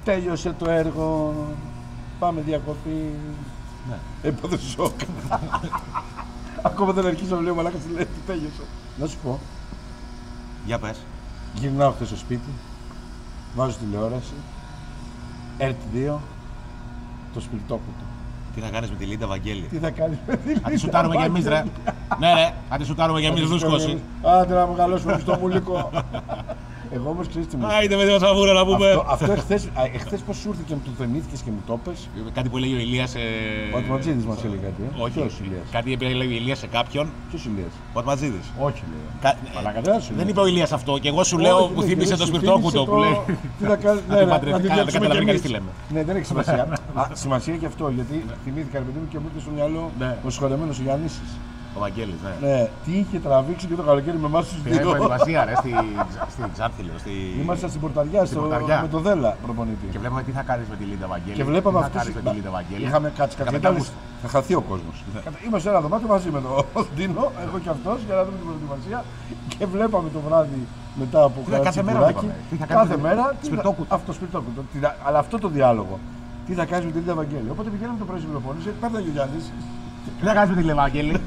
Τέλειωσε το έργο. Πάμε διακοπή. Ναι. Έπαθε σοκ. Ακόμα δεν αρχίζω να λέω μαλάκα, λέει τι τέλειωσε. Να σου πω. Για πες. Γυρνάω χθες στο σπίτι. Βάζω τηλεόραση. ΕΡΤ2. Το σπιρτόκουτο. Τι θα κάνεις με τη Λίντα Βαγγέλη. Τι θα κάνεις με τη Λίντα. Θα τη σουτάρουμε κι εμείς, ρε. Ναι, ρε. Θα τη σουτάρουμε κι εμείς, δεν τους σκώσει. Άντε να μεγαλώσουμε στο μουλικό. Εγώ όμως ξέρεις τι μου. Άιντε με δύο σαβούρα να πούμε. Αυτό εχθές πώς σου ήρθε και μου το θυμήθηκες και μου το πες. Κάτι που έλεγε ο Ηλίας. Ο Ατματζίδης μας έλεγε κάτι. Όχι. Ποιος Ηλίας. Κάτι που έλεγε ο Ηλίας σε κάποιον. Ποιος Ηλίας. Ο Ατματζίδης. Όχι λέει. Μαλάκα, Δεν είπε ο Ηλίας αυτό και εγώ σου λέω που θύμισε το σπιρτόκουτο που λέει. Τι θα κάνεις. Τι λέμε. Ναι, δεν έχει σημασία. Σημασία και αυτό γιατί θυμήθηκα επειδή μου και μου ήρθε στο μυαλό ο συγχωρεμένος ο Γιάννης. Ο Βαγγέλης, ναι. Ναι, τι είχε τραβήξει και το καλοκαίρι με εμάς τους δύο. Είχαμε προετοιμασία, ρε, στη Ξάρθιλο. Ήμασταν στην Πορταριά, με το Δέλα προπονητή. Και βλέπαμε τι θα κάνεις με τη Λίντα Βαγγέλη. Και βλέπαμε αυτό. Είχαμε κάτσει θα χαθεί ο κόσμος. Είμαστε σε ένα δωμάτιο μαζί με τον Ντίνο, εγώ και αυτός, για να δούμε την προετοιμασία. Και βλέπαμε το βράδυ μετά από Καρατσιπουράκι. Κάθε μέρα. Αυτό σπιρτόκουτο. Αλλά αυτό το διάλογο. Τι θα κάνεις με τη Λίντα Βαγγέλη. Οπότε πηγαίνουμε το πρωί στην προπόνηση, πέρναγε ο Γιάννης. Τι θα κάνεις με τη Λίντα Βαγγέλη.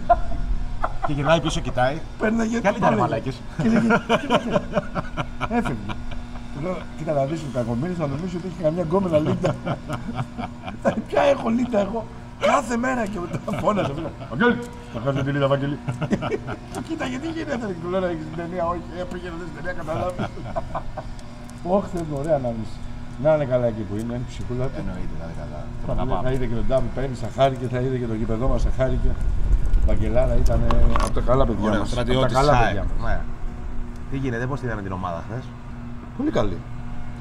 Και γυρνάει πίσω, κοιτάει. Πέρναγε. Καλή ήταν μαλάκες. Και λέγε. Έφευγε. Του λέω, κοίτα να δεις ο κακομοίρης να νομίζει ότι έχει καμιά γκόμενα Λίντα. Ποια έχω Λίντα εγώ. Κάθε μέρα και μετά φώναζε. Βαγγέλη, θα κάνεις τη Λίντα Βαγγέλη. Κοίτα γιατί γίνεται. Του λέω να έχεις την ταινία, όχι. Πήγαινε στην ταινία, καταλάβεις. Όχι, θέλει ωραία ανάμιση. Να είναι καλά εκεί που είναι, ψυχούλα του. Εννοείται, να είναι καλά. Θα είδε και τον Ντάβι Πέρι, θα χάρηκε, θα είδε και το γήπεδό μας, θα χάρηκε. Ο Βαγγελάρα ήταν από τα καλά παιδιά μας. Από τα καλά παιδιά μας. Τι γίνεται, πώς είδαμε την ομάδα χθες. Πολύ καλή.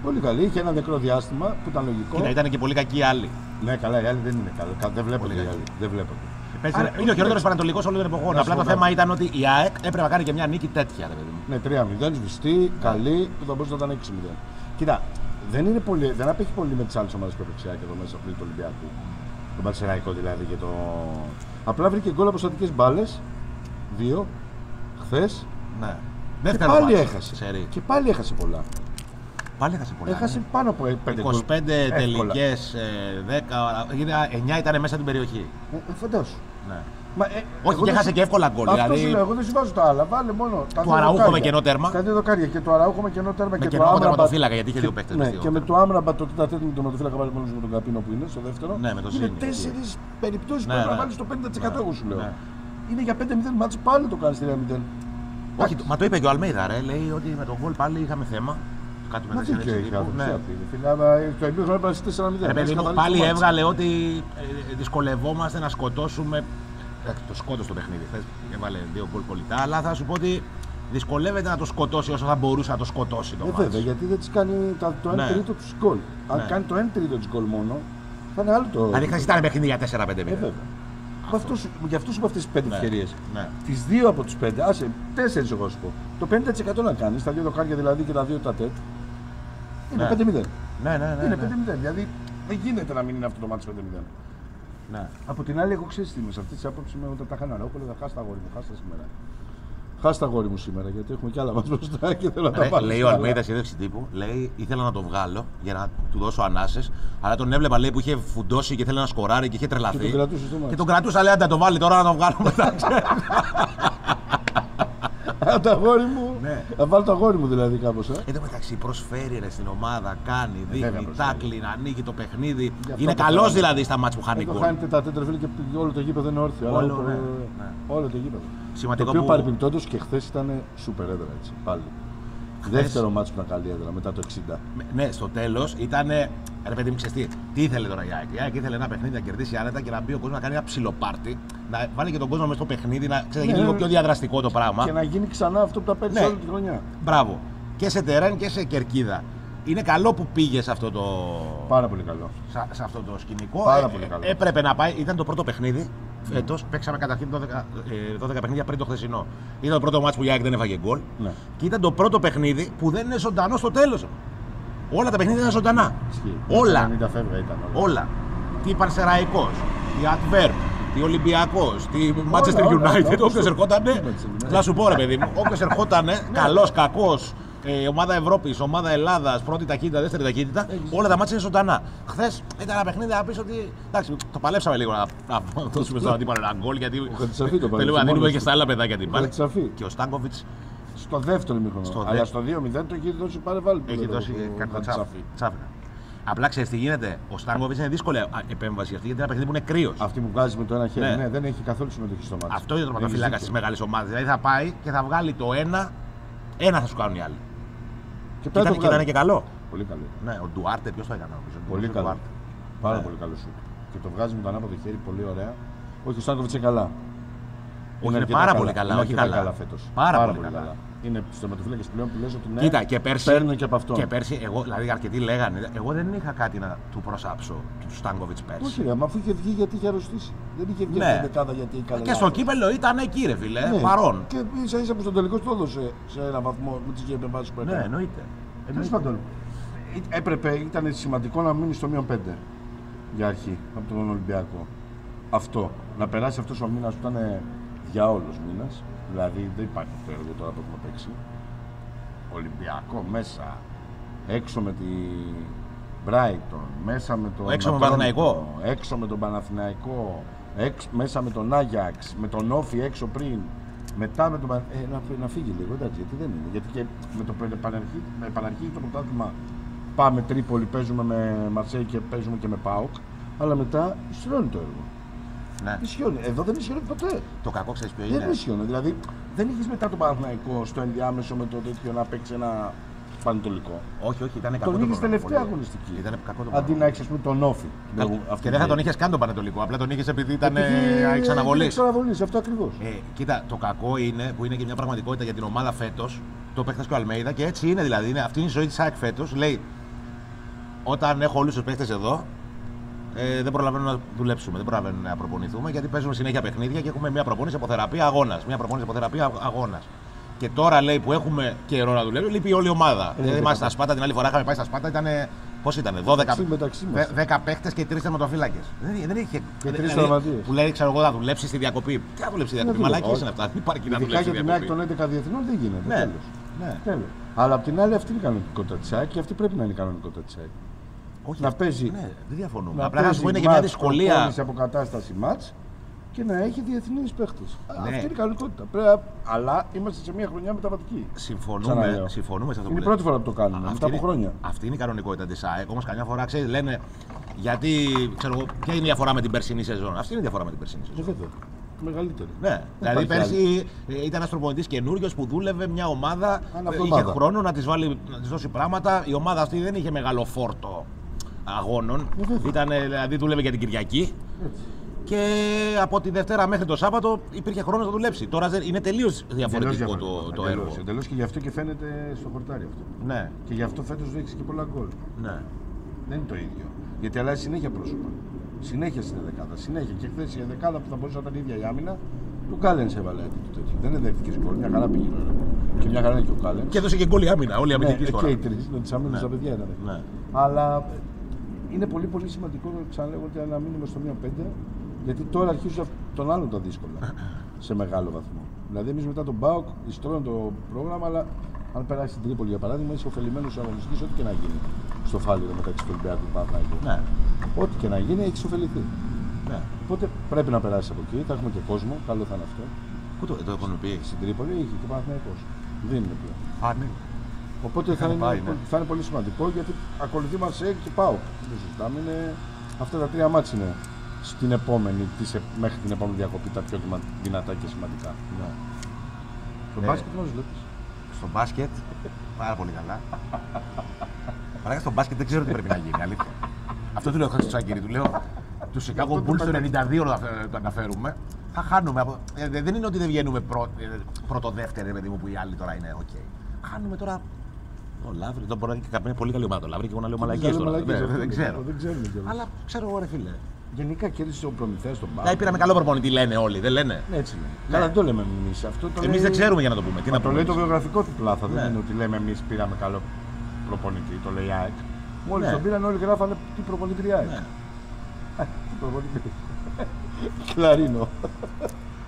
Πολύ καλή. Είχε ένα νεκρό διάστημα που ήταν λογικό. Κοίτα, ήταν και πολύ κακοί οι άλλοι. Ναι, καλά, οι άλλοι δεν είναι καλοί. Δεν βλέπονται οι άλλοι. Δεν βλέπονται. Είναι ο χειρότερος Πανατολικός όλων των εποχών. Απλά το θέμα ήταν ότι η ΑΕΚ έπρεπε να κάνει και μια νίκη τέτοια. Ναι, 3-0, σβηστή, καλή, που θα μπορούσε να ήταν 6-0. Κοίτα, δεν απέχει πολύ με τις άλλες ομάδες που έπαιξε εδώ μέσα πριν του Ολυμπιακού. Το Πανσεραϊκό δηλαδή και το. Απλά βρήκε γκολ από στατικές μπάλες. 2 χθες. Ναι. Και πάλι έχασε. Και πάλι έχασε πολλά. Πάλι έχασε πολλά. Έχασε πάνω από 5 γκολ. 25 τελικές, 10, 9 ήταν μέσα στην περιοχή. Φαντάσου. Ναι. Όχι, και έχασε και εύκολα γκολ. Αυτό σου λέω, εγώ δεν συμβάζω τα άλλα. Βάλε μόνο. Του Αραούχο με κενό τέρμα. Κάτι δοκάρια και του Αραούχο με κενό τέρμα. Με κενό τερματοφύλακα, γιατί είχε δύο παίκτες. Ναι, και με το Άμραμπα το τέταρτο με τον τερματοφύλακα βάλει μόνο με τον Καπίνο που είναι στο δεύτερο. Ναι, με το είναι 4 περιπτώσεις που πρέπει να βάλει το 50% εγώ σου λέω. Είναι για 5-0 μάτς πάλι το κάνει 3-0. Όχι, μα το είπε και ο Αλμέιδα, ρε. Λέει ότι με τον γκολ πάλι είχαμε θέμα. Κάτι με το ναι. Πάλι έβγαλε ότι δυσκολευόμαστε να σκοτώσουμε. Το σκότωσε το παιχνίδι. Χθες έβαλε 2 γκολ κολλητά, αλλά θα σου πω ότι δυσκολεύεται να το σκοτώσει όσο θα μπορούσε να το σκοτώσει το μάτς. Βέβαια, γιατί δεν της κάνει το 1 τρίτο του γκολ. Αν κάνει το 1 τρίτο του γκολ μόνο, θα είναι άλλο το. Δηλαδή χθες ήταν παιχνίδι για 4-5 μήνες. Γι' αυτό σου είπα αυτές τις 5 ευκαιρίες. Τις 2 από τους 5, άσε 4 εγώ σου πω. Το 50% να κάνεις, τα 2 δοκάρια δηλαδή και τα 2 τα τέτ. Είναι 5-0. Ναι. Είναι 5-0. Δηλαδή δεν γίνεται να μην είναι αυτό το μάτι 5-0. Ναι. Από την άλλη, εγώ ξέρεις τι είμαι σε αυτή τη άποψη με όταν τα είχα Αραούχο, θα χάσει τα αγόρι μου, χάσει σήμερα. Χάσει τα αγόρι μου σήμερα, γιατί έχουμε κι άλλα μας μπροστά και θέλω να τα πάρω. Λέει ο Αλμέιδα συνέντευξη τύπου, λέει ήθελα να το βγάλω για να του δώσω ανάσες, αλλά τον έβλεπα λέει που είχε φουντώσει και θέλει να σκοράρει και είχε τρελαθεί. Και τον κρατούσα, λέει, αν το βάλει τώρα να το βγάλω μετά. Το αγόρι μου. Ναι. Θα βάλω το αγόρι μου δηλαδή κάπως. Εν τω μεταξύ προσφέρει ρε στην ομάδα, κάνει, δείχνει, τάκλιν, ανοίγει το παιχνίδι. Είναι καλός δηλαδή στα μάτς που χάνει γκολ. Χάνεται τα τέτρα φίλε και όλο το γήπεδο είναι όρθιο. Όλο το γήπεδο. Σημαντικό το οποίο παρεμπιπτόντως και χθες ήταν σούπερ έδρα έτσι πάλι. Δεύτερο μάτς που ήταν καλή έδρα μετά το 60. Ναι, στο τέλος ήταν. Ρε παιδί μου, ξέρεις τι ήθελε τώρα η ΑΕΚ. Η ΑΕΚ ήθελε ένα παιχνίδι να κερδίσει άνετα και να μπει ο κόσμος να κάνει ένα ψιλοπάρτι. Να βάλει και τον κόσμο μέσα στο παιχνίδι, να γίνει λίγο πιο διαδραστικό το πράγμα. Και να γίνει ξανά αυτό που τα παίρνει όλη τη χρονιά. Μπράβο. Και σε τερέν και σε κερκίδα. Είναι καλό που πήγε σε αυτό το. Πάρα πολύ καλό. Σε αυτό το σκηνικό. Πάρα πολύ καλό. Έπρεπε να πάει, ήταν το πρώτο παιχνίδι. Φέτος παίξαμε καταρχήν 12 παιχνίδια πριν το χθεσινό. Ήταν το πρώτο μάτς που η ΑΕΚ δεν έφαγε γκολ. Ναι. Και ήταν το πρώτο παιχνίδι που δεν είναι ζωντανό στο τέλος. Όλα τα παιχνίδια ήταν ζωντανά. Όλα. Όλα. Τι Πανσεραϊκός, τι Adverb, τι Ολυμπιακός, τι Manchester United. Όποιος ερχότανε. Θα σου πω ρε παιδί μου, όποιος ερχότανε, καλός, κακός, ομάδα Ευρώπης, ομάδα Ελλάδας, πρώτη ταχύτητα, δεύτερη ταχύτητα. Όλα τα μάτια είναι ζωντανά. Χθες ήταν ένα παιχνίδι να πεις ότι. Εντάξει, το παλέψαμε λίγο να δώσουμε στον αντίπαλο ένα γκολ γιατί. Θέλουμε να δίνουμε και στα άλλα παιδάκια την μπάλα. Και ο Στάνκοβιτς. Στο δεύτερο μήχρονο. Αλλά στο 2-0 το έχει δώσει πάλι βάλει. Έχει δώσει τσάφι. Απλά ξέρεις τι γίνεται. Ο Στάνκοβιτς είναι δύσκολη επέμβαση αυτή γιατί είναι ένα παιχνίδι που είναι κρύος. Αυτή που βγάζει με το ένα χέρι. Ναι, δεν έχει καθόλου συμμετοχή στο μάτι. Αυτό είναι το πρωτοφυλάκα στις μεγάλες ομάδες. Δηλαδή θα πάει και θα βγάλει το ένα θα σου κάνουν οι άλλοι. Και ήταν και καλό. Πολύ καλό. Ναι, ο Ντουάρτε, ποιος το έκανε. Πολύ καλό. Πάρα πολύ καλό σου. Και το βγάζει με το ανάποδο χέρι πολύ ωραία. Όχι, ο Στάνκοβιτς είναι καλά. Είναι πάρα πολύ καλά. Όχι καλά φέτος. Πάρα πολύ καλά. Είναι στο τερματοφύλακες πλέον που λες ότι ναι. Κοίτα, και πέρσι, παίρνουν και από αυτό. Και πέρσι, εγώ, δηλαδή αρκετοί λέγανε, εγώ δεν είχα κάτι να του προσάψω του Στάνκοβιτς πέρσι. Όχι, ρε, μα αφού είχε βγει γιατί είχε αρρωστήσει. Δεν είχε βγει ναι. στην δεκάδα γιατί έκανε. Και στο κύπελλο ήταν εκεί, ρε φίλε, ναι. Παρόν. Και ίσα που στον τελικό το έδωσε σε έναν βαθμό με τις επεμβάσεις που έκανε. Ναι, εννοείται. Τέλος πάντων, έπρεπε, ήταν σημαντικό να μείνει στο μείον 5 για αρχή από τον Ολυμπιακό. Αυτό. Να περάσει αυτός ο μήνας που ήταν διάολος μήνας. Δηλαδή δεν υπάρχει αυτό το έργο τώρα που έχουμε παίξει. Ολυμπιακό μέσα, έξω με τη Brighton, μέσα με τον Παναθηναϊκό, έξω με τον Παναθηναϊκό, μέσα με τον Άγιαξ, με τον Όφι έξω πριν, μετά με τον να φύγει λίγο, εντάξει, γιατί δεν είναι. Γιατί και με το επαναρχίζει το πρωτάθλημα πάμε Τρίπολη, παίζουμε με Μαρσέη και παίζουμε και με ΠΑΟΚ, αλλά μετά στρώνει το έργο. Ναι. Ισχύει. Εδώ δεν ισχύει ποτέ. Το κακό ξέρεις ποιο είναι. Δεν ισχύει. Δηλαδή δεν είχε μετά τον Παναθηναϊκό στο ενδιάμεσο με το τέτοιο να παίξει ένα πανετολικό. Όχι, ήταν κακό. Τον είχε τελευταία αγωνιστική. Ήταν κακό το αντί να έχει τον Όφι. Και δεν θα τον είχε καν τον πανετολικό. Απλά τον είχε επειδή ήταν εξαναβολή. Εξαναβολή, αυτό ακριβώς. Κοίτα, το κακό είναι που είναι και μια πραγματικότητα για την ομάδα φέτος. Το παίχτες και ο Αλμέιδα και έτσι είναι δηλαδή. Αυτή είναι η ζωή της ΑΕΚ φέτος. Λέει, όταν έχω όλους τους παίχτες εδώ. Δεν προλαβαίνουμε να δουλέψουμε, δεν προλαβαίνουμε να προπονηθούμε γιατί παίζουμε συνέχεια παιχνίδια και έχουμε μια προπόνηση από θεραπεία αγώνας. Μια προπόνηση από θεραπεία αγώνας. Και τώρα λέει που έχουμε καιρό να δουλεύουμε, λείπει όλη η ομάδα. Δηλαδή είμαστε στα Σπάτα, την άλλη φορά είχαμε πάει στα Σπάτα, ήταν. Πώς ήταν, 10 παίχτες και 3 τερματοφύλακες. Δεν είχε. Και 3 τραυματίες. Που λέει, ξέρω εγώ, θα δουλέψει στη διακοπή. Τι θα δουλέψει στη διακοπή, μαλακίες είναι αυτά. Δεν υπάρχει να δουλέψει. Ειδικά για την ΑΕΚ των 11 διεθνών δεν γίνεται. Τέλος. Αλλά απ' την άλλη αυτή είναι η κανονικότητα της ΑΕΚ και αυτή πρέπει να είναι η κανονικότητα της ΑΕΚ. Όχι, να παίζει. Ναι, δεν διαφωνούμε. Απλά να σου πω είναι και μια δυσκολία. Σε αποκατάσταση μάτς και να έχει διεθνείς παίχτες. Ναι. Αυτή είναι η κανονικότητα. Αλλά είμαστε σε μια χρονιά μεταβατική. Συμφωνούμε σε αυτό που είναι η πρώτη φορά που το κάνουμε. Μετά από χρόνια. Αυτή είναι η κανονικότητα της ΑΕΚ. Όμως καμιά φορά ξέρει, λένε γιατί. Ξέρω εγώ, ποια είναι η διαφορά με την περσινή σεζόν. Αυτή είναι η διαφορά με την περσινή σεζόν. Μεγαλύτερη. Ναι, δηλαδή πέρσι ήταν ένας προπονητής καινούριος που δούλευε μια ομάδα. Είχε χρόνο να της δώσει πράγματα. Η ομάδα αυτή δεν είχε μεγάλο φόρτο αγώνων. Δηλαδή δούλευε για την Κυριακή. Έτσι. Και από τη Δευτέρα μέχρι το Σάββατο υπήρχε χρόνο να δουλέψει. Τώρα είναι τελείως διαφορετικό το έργο. Εντελώς και γι' αυτό και φαίνεται στο χορτάρι αυτό. Ναι. Και γι' αυτό φέτος δείξει και πολλά γκολ. Ναι. Δεν είναι το ίδιο. Γιατί αλλάζει συνέχεια πρόσωπα. Συνέχεια στην δεκάδα. Συνέχεια. Και χθες η δεκάδα που θα μπορούσε να ήταν η ίδια η άμυνα, του Κάλεν σε έβαλε το τέτοιο. Δεν είναι δέχτηκε γκολ. Μια χαρά πήγε. Και μια χαρά είναι και ο Κάλεν. Και έδωσε και γκολ η άμυνα. Όλοι οι αμυντικοί σκορά. Και οι τρεις με τις άμυνες τα παιδιά ήταν. Ναι. Αλλά είναι πολύ πολύ σημαντικό να ξαναλέγω ότι να μείνουμε στο μείον 5. Γιατί τώρα αρχίζουν τον άλλον τα δύσκολα σε μεγάλο βαθμό. Δηλαδή, εμείς μετά τον ΠΑΟΚ ιστρώνουμε το πρόγραμμα, αλλά αν περάσει την Τρίπολη για παράδειγμα, είσαι ωφελημένος αγωνιστής, ό,τι και να γίνει στο φάληρο μεταξύ του Ολυμπιακού και του Παναθηναϊκού. Ναι. Ό,τι και να γίνει, έχει ωφεληθεί. Ναι. Οπότε πρέπει να περάσει από εκεί, θα έχουμε και κόσμο, καλό θα είναι αυτό. Πού το έχουν πει? Στην Τρίπολη είχε και ο Παναθηναϊκός. Δεν είναι πλέον. Ναι. Οπότε θα είναι πολύ σημαντικό γιατί ακολουθεί Μαρσέη και ΠΑΟΚ. Δεν συζητάμε, αυτά τα 3 μάτς είναι. Στην επόμενη, μέχρι την επόμενη διακοπή τα πιο δυνατά και σημαντικά. Ναι. Στο μπάσκετ πώς βλέπεις? Στο μπάσκετ, πάρα πολύ καλά. Παράγκα στο μπάσκετ δεν ξέρω τι πρέπει να γίνει, αλήθεια. Αυτό του λέω χθες στο Τσάκηρη, του λέω του Chicago Bulls το 92 το αναφέρουμε. Θα χάνουμε. Δεν είναι ότι δεν βγαίνουμε πρώτο-δεύτερο, παιδί μου, που οι άλλοι τώρα είναι οκ. Χάνουμε τώρα. Ο Λαύρη, εδώ μπορεί να είναι και κάποια πολύ καλή ομάδα. Ο Λαύρη και εγώ να λέω μαλακίες τώρα. Δεν ξέρω. Αλλά ξέρω εγώ, ρε φίλε. Γενικά κέρδισε ο προμηθέας στον Πάο. Πήραμε καλό προπονητή, λένε όλοι, δεν λένε? Ναι, έτσι λένε. Καλά, δεν το λέμε εμείς. Εμείς δεν ξέρουμε για να το πούμε. Τι να το λέει το βιογραφικό του πλάθα. Δεν είναι ότι λέμε εμείς πήραμε καλό προπονητή, το λέει ΑΕΚ. Μόλις τον πήραν όλοι γράφανε τι προπονητή ΑΕΚ. Τι προπονητή. Κλαρίνο.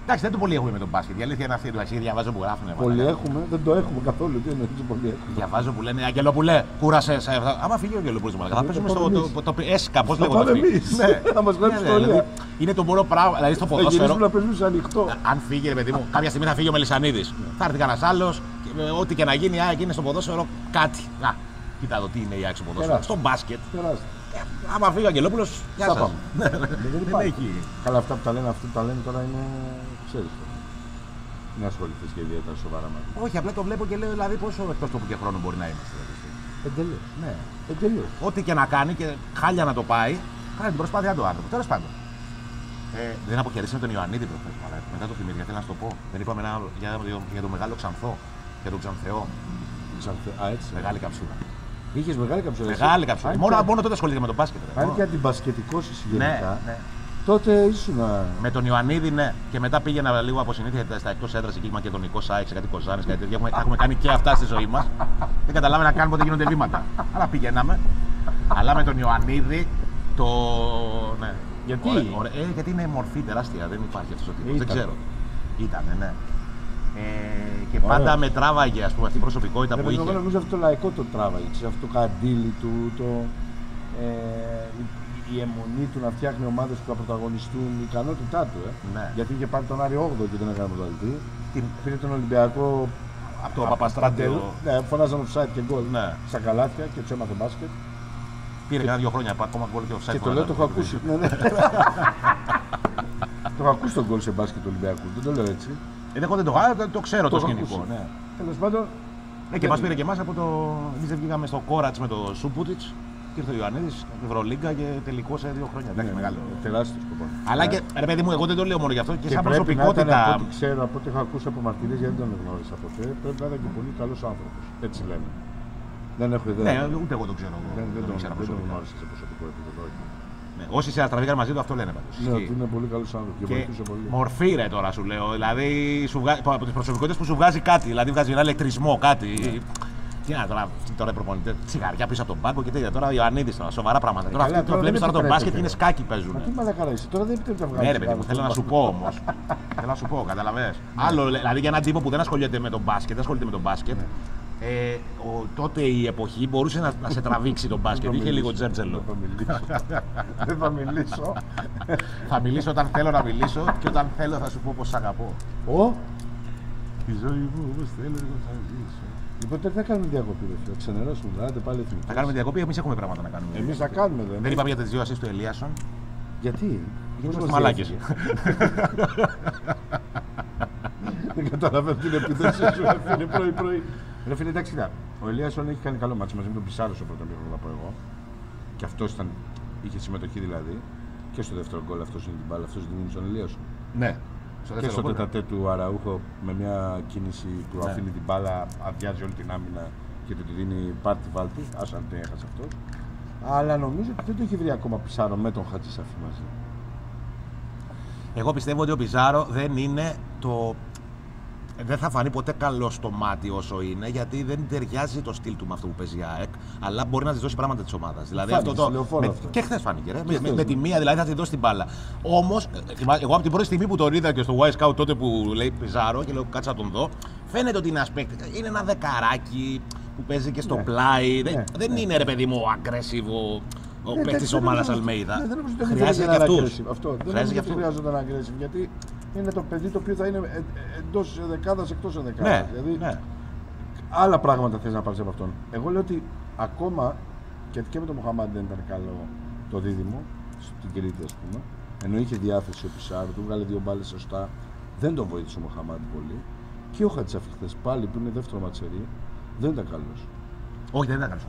Εντάξει, δεν το πολύ έχουμε με τον μπάσκετ. Η αλήθεια είναι αυτή. Δηλαδή, διαβάζω που γράφουν. Πολύ έχουμε, δεν το έχουμε καθόλου. Τι εννοείς πολύ έχουμε. Διαβάζω που λένε Αγγελόπουλε, κούρασε. Άμα φύγει ο Αγγελόπουλο, θα παίζουμε στο ΕΣΚΑ. Πώ λέγεται. Θα μα γράψει το είναι το μόνο πράγμα. Δηλαδή στο ποδόσφαιρο. Να παίζουμε ανοιχτό. Αν φύγει, ρε παιδί μου, κάποια στιγμή θα φύγει ο Μελισσανίδη. Θα έρθει κανένα άλλο. Ό,τι και να γίνει, είναι στο ποδόσφαιρο κάτι. Κοίτα εδώ τι είναι η άξιο ποδόσφαιρο. Στο μπάσκετ. Άμα φύγει ο Αγγελόπουλος, γεια σας. Δεν έχει. Καλά, αυτά που τα λένε, τώρα είναι. Ξέρεις. Δεν ασχοληθείς και ιδιαίτερα σοβαρά μαζί. Όχι, απλά το βλέπω και λέω δηλαδή πόσο εκτός τόπου και χρόνο μπορεί να είμαστε. Εντελώς. Ναι, εντελώς. Ό,τι και να κάνει και χάλια να το πάει, κάνει την προσπάθειά του άνθρωπο. Τέλος πάντων. Δεν αποχαιρέσαμε τον Ιωαννίδη προχθές. Μετά το θυμήθηκα, θέλω να σου το πω. Δεν είπαμε για τον μεγάλο Ξανθό. Για τον Ξανθεό. Α, έτσι. Μεγάλη καψούρα. Είχες μεγάλη καψούρα. Μεγάλη καψούρα. Μόνο τότε ασχολήθηκα με τον μπάσκετ. Αν και αντιμπασκετικός εσύ γενικά. Ναι. Τότε ήσουν. Με τον Ιωαννίδη, ναι. Και μετά πήγαινα λίγο από συνήθεια στα εκτός έδρας εκεί, μακεδονικό ΣΑΕΚ, κάτι κοζάνες, κάτι τέτοια. Έχουμε κάνει και αυτά στη ζωή μας. Δεν καταλάβαμε να κάνουμε πότε γίνονται βήματα. Αλλά πηγαίναμε. Αλλά με τον Ιωαννίδη το. Ναι. Γιατί? Γιατί είναι μορφή τεράστια, δεν υπάρχει αυτός ο τύπος. Δεν ξέρω. Ήτανε, ναι. Και πάντα με τράβαγε αυτή η προσωπικότητα που είχε. Εγώ νομίζω αυτό το λαϊκό το τράβαγε. Αυτό το καντήλι του, η αιμονή του να φτιάχνει ομάδες που θα πρωταγωνιστούν, η ικανότητά του. Ναι. Γιατί είχε πάρει τον Άρη 8 και δεν έκανε πρωταθλητή. Πήρε τον Ολυμπιακό από το Παπαστράτιο. Ναι, φωνάζαν offside και γκολ στα καλάθια και του έμαθε μπάσκετ. Πήρε κανένα 2 χρόνια ακόμα γκολ και offside. Και το λέω, το έχω ακούσει. Το έχω ακούσει τον γκολ σε μπάσκετ του Ολυμπιακού, δεν το λέω έτσι. Εγώ δεν το ξέρω το σκηνικό. Ναι. Τέλος πάντων. Και μας πήρε και εμάς από το. Εμείς δεν βγήκαμε στο Κόρατς με το Σούποτιτς και ήρθε ο Ιωαννίδης, Ευρωλίγκα και τελικό σε 2 χρόνια. Εντάξει, μεγάλο. Τεράστιο σκοπό. Αλλά και ρε παιδί μου, εγώ δεν το λέω μόνο γι' αυτό και σαν προσωπικότητα. Από ό,τι ξέρω, από ό,τι έχω ακούσει από μαρτυρίες, γιατί δεν τον γνώρισα ποτέ, πρέπει να ήταν και πολύ καλός άνθρωπος. Έτσι λένε. Δεν έχω ιδέα. Ναι, ούτε εγώ το ξέρω. Δεν τον γνώρισα σε προσωπικό επίπεδο. Όσοι σε αστραβήκαν μαζί του, αυτό λένε πάντως. Ναι, ότι είναι πολύ καλός άνθρωπος και βοηθούσε πολύ. Μορφή ρε τώρα σου λέω. Δηλαδή από τις προσωπικότητες που σου βγάζει κάτι. Δηλαδή βγάζει ένα ηλεκτρισμό, κάτι. Τι να τώρα προπονητές, τσιγαριά πίσω από τον πάγκο και τέτοια. Τώρα ο Ιωαννίδης τώρα, σοβαρά πράγματα. Τώρα αυτό το βλέπεις τώρα τον μπάσκετ και είναι σκάκι παίζουν. Μα τι μαλακάρα είσαι, τώρα δεν επιτρέπεται να βγάλεις. Ναι, ρε παιδί μου, θέλω να σου πω όμως. Θέλω να σου πω, καταλαβες. Άλλο, δηλαδή για έναν τύπο που δεν ασχολείται με τον μπάσκετ, τότε η εποχή μπορούσε να σε τραβήξει τον μπάσκετ. Είχε λίγο τζέρτζελο. Δεν θα μιλήσω. Θα μιλήσω όταν θέλω να μιλήσω και όταν θέλω θα σου πω πως σ' αγαπώ. Τη ζωή μου, όπως θέλω να μιλήσω. Λοιπόν, δεν θα κάνουμε διακοπή, θα ξενερώσουμε, θα πάλι εθνικοί. Θα κάνουμε διακοπή, εμείς έχουμε πράγματα να κάνουμε. Εμείς θα κάνουμε, δεν είπαμε για τις 2 ασίστ του Ελίασον. Γιατί? Γιατί είμαστε μαλάκες. Δεν καταλαβαίνω την επίθεση σου, είναι πρωί-πρωί. Ρε φίλε, εντάξει, ο Ελίασον έχει κάνει καλό μάτσο μαζί με τον Πισάρο στο πρώτο μήχρονο, θα πω εγώ. Και αυτός είχε συμμετοχή δηλαδή. Και στο δεύτερο γκολ αυτός είναι την μπάλα, αυτός δίνει στον Ελίασον. Ναι. Και στο τετατέ του Αραούχο με μια κίνηση του αφήνει την μπάλα, αδειάζει όλη την άμυνα και του τη δίνει πάρτι βάλτι, άσο αν την έχασε αυτός. Αλλά νομίζω ότι δεν το έχει βρει ακόμα Πισάρο με τον Χατζησαφή μαζί. Εγώ πιστεύω ότι ο Πιζάρο δεν είναι το. Δεν θα φανεί ποτέ καλό στο μάτι όσο είναι, γιατί δεν ταιριάζει το στυλ του με αυτό που παίζει η ΑΕΚ, αλλά μπορεί να τη δώσει πράγματα τη ομάδα. Δηλαδή αυτό το. Και χθες φάνηκε, ρε. Με τη μία δηλαδή θα τη δώσει την μπάλα. Όμως, εγώ από την πρώτη στιγμή που τον είδα και στο Y Scout τότε που λέει Πιζάρο και λέω κάτσα να τον δω, φαίνεται ότι είναι ένα παίκτη. Είναι ένα δεκαράκι που παίζει και στο πλάι. Δεν είναι ρε παιδί μου aggressive. Ο παίκτης της ομάδας Αλμέιδα. Χρειάζεται και αυτούς. Δεν χρειάζονταν aggressive, γιατί είναι το παιδί το οποίο θα είναι εντός δεκάδας, εκτός δεκάδας. Ναι, δηλαδή, ναι. Άλλα πράγματα θες να πάρεις από αυτόν. Εγώ λέω ότι ακόμα και με τον Μοχαμάντη δεν ήταν καλό το δίδυμο, στην Κρήτη ας πούμε, ενώ είχε διάθεση ο Πισάρο, του βγάλε 2 μπάλες σωστά, δεν τον βοήθησε ο Μοχαμάντη πολύ. Και ο Χατζησαφή χθες πάλι που είναι δεύτερο ματσερί, δεν ήταν καλός. Όχι, δεν ήταν καλός.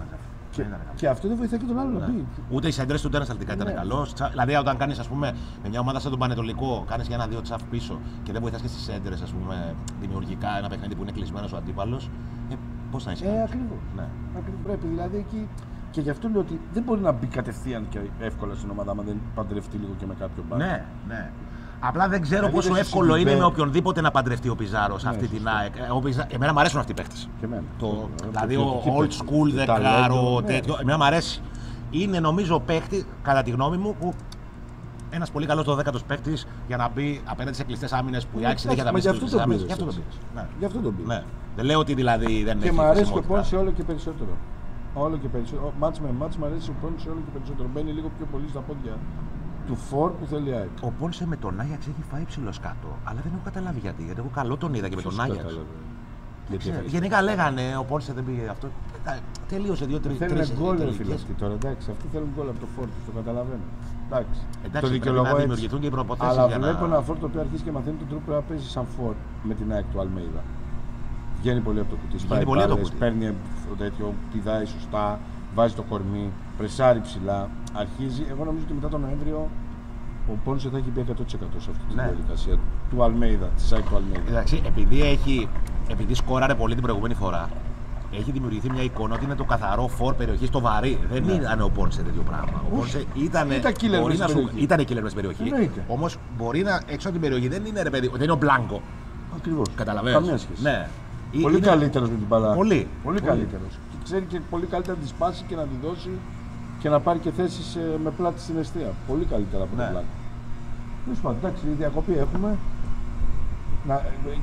Και αυτό δεν βοηθάει και τον άλλο να πει. Ούτε οι σέντρες του ούτε ήταν καλό. Δηλαδή, όταν κάνει με μια ομάδα σαν τον Πανετολικό, κάνει για 1-2 τσαφ πίσω και δεν βοηθά και στι σέντρες, δημιουργικά ένα παιχνίδι που είναι κλεισμένο ο αντίπαλο. Πώς θα είσαι. Ακριβώς. Ναι. Πρέπει δηλαδή εκεί. Και γι' αυτό λέω ότι δεν μπορεί να μπει κατευθείαν και εύκολα στην ομάδα, άμα δεν παντρευτεί λίγο και με κάποιον μπάσκετ. Ναι, ναι. Απλά δεν ξέρω δηλαδή πόσο εύκολο είναι με οποιονδήποτε να παντρευτεί ο Πιζάρο σε αυτή την ΑΕΚ. Εμένα μου αρέσουν αυτοί οι παίκτες. Δηλαδή ο old school δεκάρο, τέτοιο. Εμένα μου αρέσει. Είναι νομίζω παίκτη, κατά τη γνώμη μου, που ένας πολύ καλός 12ος παίκτης για να μπει απέναντι σε κλειστές άμυνες που η Άκη δεν είχε τα Γι' μέσα αυτό στις το άμυνες. πήρες. Γι' αυτό τον πήρες. Ναι. Δεν λέω ότι δηλαδή δεν έχει. Και μου αρέσει και ο χρησιμότητα. Πόνσε όλο και περισσότερο. Όλο και περισσότερο. Μάτς με μάτς μου αρέσει ο Πόνσε όλο και περισσότερο. Μπαίνει λίγο πιο πολύ στα πόδια του φορ που θέλει η ΑΕΚ. Ο Πόνσε με τον Άγιαξ έχει φάει ψηλό κάτω. Αλλά δεν έχω καταλάβει γιατί. Γιατί εγώ καλό τον είδα και με τον Άγιαξ. Γενικά λέγανε ο Πόνσε δεν πήγε αυτό. Τελείωσε 2-3. Θέλουν γκολ φίλε τώρα. Εντάξει, αυτοί θέλουν γκολ από το φορ του. Το καταλαβαίνω. Εντάξει, το δικαιολογώ. Να δημιουργηθούν και οι προποθέσεις. Αλλά βλέπω ένα φορ το οποίο αρχίζει και μαθαίνει τον τρόπο να παίζει σαν φορ με την ΑΕΚ του Αλμέιδα. Βγαίνει πολύ από το κουτί. Σπάει μπάλες, παίρνει το τέτοιο, πηδάει σωστά, βάζει το κορμί, πρεσάρει ψηλά. Αρχίζει, εγώ νομίζω ότι μετά τον Νοέμβριο ο Πόνσε θα έχει μπει 100% σε αυτή τη διαδικασία του Αλμέιδα, τη ΑΕΚ του Αλμέιδα. Εντάξει, επειδή σκόραρε πολύ την προηγούμενη φορά, έχει δημιουργηθεί μια εικόνα ότι είναι το καθαρό φορ περιοχή στο βαρύ. Δεν ήταν ο Πόνσε τέτοιο πράγμα. Ο Πόνσε ήταν killer στην περιοχή. Όμως μπορεί να έξω από την περιοχή δεν είναι, ρε παιδί, δεν είναι ο Μπλάνκο. Ακριβώς. Καταλαβαίνεις. Καμία σχέση. Ναι. Πολύ καλύτερος με την μπάλα. Πολύ καλύτερος. Και ξέρει και πολύ καλύτερα να τη σπάσει και να τη δώσει και να πάρει και θέσεις με πλάτη στην αιστεία. Πολύ καλύτερα από τον Μπλάνκο. Τέλος πάντων, εντάξει, διακοπή έχουμε.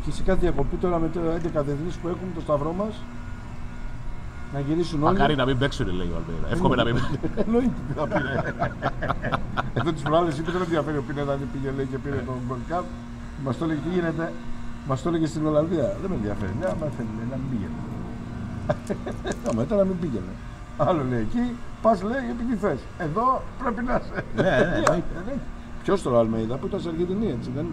Και σε κάθε διακοπή τώρα με το 11 διεθνείς που έχουμε το σταυρό μας. Να γυρίσουν όλοι. Μακάρι να μην παίξουν, λέει ο Αλμέιδα. Εύχομαι να μην παίξουν. Εννοείται τι θα πήρε. Εδώ τις προάλλες είπε δεν ενδιαφέρει ο Πινέδα αν πήγε λέει και πήρε τον Gold Cup. Μας το έλεγε τι γίνεται. Μας το έλεγε στην Ολλανδία. Δεν με ενδιαφέρει. Ναι, άμα θέλει να μην πήγαινε. Άμα ήταν να μην πήγαινε. Άλλο λέει εκεί, πας λέει επειδή θες. Εδώ πρέπει να είσαι. Ναι. Ποιος τώρα ο Αλμέιδα που ήταν σε Αργεντινή έτσι δεν.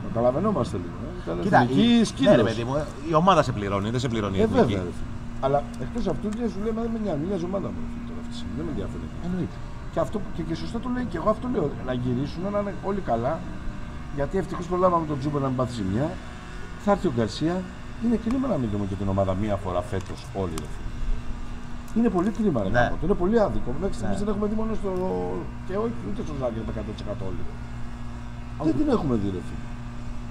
Καταλαβαίνόμαστε λίγο. Κοίτα, η ομάδα σε πληρώνει, δεν σε πληρώνει η εθνική. Αλλά εκτός αυτού σου λέει, δεν με νοιάζει, μοιάζει ομάδα μου τώρα αυτή τη στιγμή. Δεν με ενδιαφέρει. Εννοείται. Και αυτό και σωστά το λέει και εγώ αυτό λέω. Να γυρίσουν, να είναι όλοι καλά. Γιατί ευτυχώς προλάβαμε τον Τζούμπερ να μην πάθει ζημιά. Θα έρθει ο Γκαρσία. Είναι κρίμα να μην δούμε και την ομάδα μία φορά φέτος όλοι. Είναι πολύ κρίμα. Ναι. Είναι πολύ άδικο. Μέχρι στιγμής δεν έχουμε δει μόνο στο. Και όχι ούτε στο Ζάγκρεπ 100% όλοι. Δεν την έχουμε δει, ρε φίλε.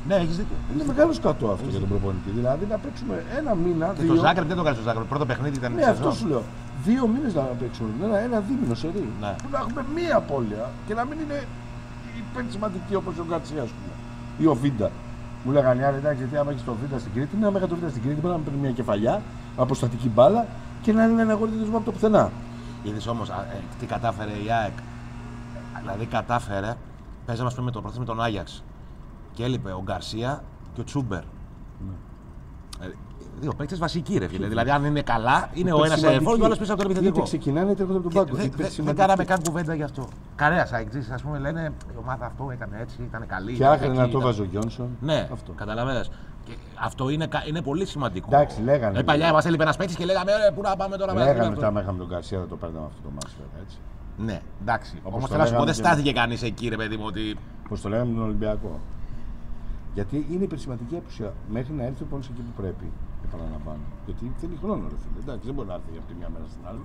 Ναι, έχεις δίκιο. Είναι μεγάλο σκατό αυτό για τον προπονητή. Δηλαδή να παίξουμε ένα μήνα. Και το Ζάγκρεπ δεν το κάνει στο Ζάγκρεπ. Πρώτο παιχνίδι ήταν. Ναι, αυτό σου λέω. 2 μήνες να παίξουμε. Ένα δίμηνο σε ρί. Ναι. Που να έχουμε μία απώλεια και να μην είναι υπερσημαντική όπως ο Γκαρσία, α πούμε. Ή ο Βίντα. Μου λέγανε άλλοι εντάξει, γιατί άμα έχει το Βίντα στην Κρήτη, να μέχρι το Βίντα στην Κρήτη μπορεί να παίρνει μια κεφαλιά, αποστατική μπάλα και να είναι ένα αγωνιστικό από το πουθενά. Είδες όμως τι κατάφερε η ΑΕΚ. Δηλαδή κατάφερε, παίζαμε με το πρωτάθλημα με τον Άγιαξ. Και έλειπε ο Γκαρσία και ο Τσούμπερ. Ναι. Δύο παίκτες βασικοί, ρε φίλε. Δηλαδή, αν είναι καλά, είναι ο ένας εφόρο και ο άλλος πίσω από τον επιθετικό. Είτε ξεκινάνε είτε έρχονται από τον πάγκο. Δεν κάναμε καν κουβέντα γι' αυτό. Κανένα αεξής, ας πούμε, λένε η ομάδα αυτό έκανε έτσι, ήταν καλή. Και άκρη να το βάζει ο Γιόνσον. Ναι, καταλαβαίνεις. Αυτό είναι πολύ σημαντικό. Εντάξει, λέγανε. Παλιά μας έλειπε ένας παίκτης και λέγαμε, πού να πάμε τώρα. Λέγανε μετά μέχρι τον Γκαρσία δεν το παίρναμε αυτό το μάτσο, έτσι. Ναι, εντάξει. Όμως θέλω να σου πω, δεν στάθηκε κανείς εκεί, ρε παιδί μου, ότι. Πώς το λέγαμε τον Ολυμπιακό. Γιατί είναι υπερσημαντική απουσία μέχρι να έρθει ο Πόνσε εκεί που πρέπει. Επαναλαμβάνω. Γιατί θέλει χρόνο, ρε φίλε. Εντάξει, δεν μπορεί να έρθει από τη μια μέρα στην άλλη.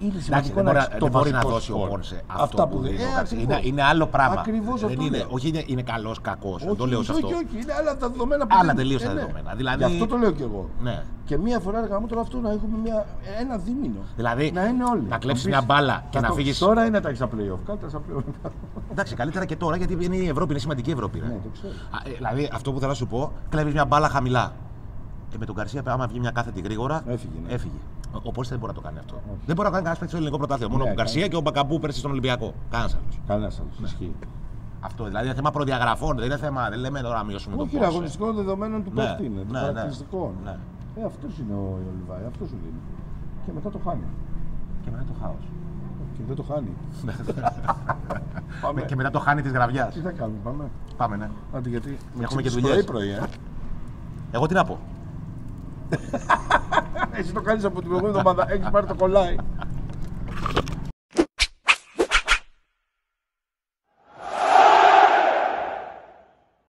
Είναι σημαντικό δεν μπορεί να δώσει ο Πόνσε αυτά που δίνει. Είναι άλλο πράγμα. Ακριβώς αυτό. Όχι είναι καλός, κακός. Δεν το λέω σε αυτό. Όχι, είναι άλλα τα δεδομένα που άλλα τελείως τα δεδομένα. Γι' αυτό το λέω κι εγώ. Ναι. Και μία φορά εργάμε τώρα αυτό να έχουμε ένα δίμηνο. Δηλαδή να είναι όλοι. Να κλέψεις μια μπάλα και να φύγεις. Τώρα είναι τα έχεις στα play-off. Κάτω στα play-off. Εντάξει, καλύτερα και τώρα γιατί είναι η Ευρώπη, είναι σημαντική η Ευρώπη. Ναι, το ξέρω. Δηλαδή αυτό που θέλω να σου πω, κλέβεις μια μπάλα χαμηλά. Με τον Γκαρσία, άμα βγει μια κάθετη γρήγορα, έφυγε. Ο Πόνσε δεν μπορεί να το κάνει αυτό. Όχι. Δεν μπορεί να κάνει κανένα παίκτη στο ελληνικό πρωτάθλημα. Μόνο ο Γκαρσία και ο Μπακαμπού πέρσι στον Ολυμπιακό. Κανένα άλλο. Ισχύει. Αυτό δηλαδή είναι θέμα προδιαγραφών. Δεν είναι θέμα. Δεν λέμε τώρα να μειώσουμε το Πόνσε. Όχι, αγωνιστικών δεδομένων του παίκτη είναι. Των χαρακτηριστικών. Αυτό είναι ο Ολιβάη. Αυτό σου δίνει. Και μετά το χάνει. Και μετά το χάος. Και δεν το χάνει. Και μετά το χάνει τη γραβιά. Τι θα κάνουμε, πάμε. Πάμε, ναι. Άντε, γιατί έχουμε και δουλειές. Εγώ τι να πω. Εσύ το κάνεις από την προηγούμενη εβδομάδα, έχεις πάρει το κολλάι.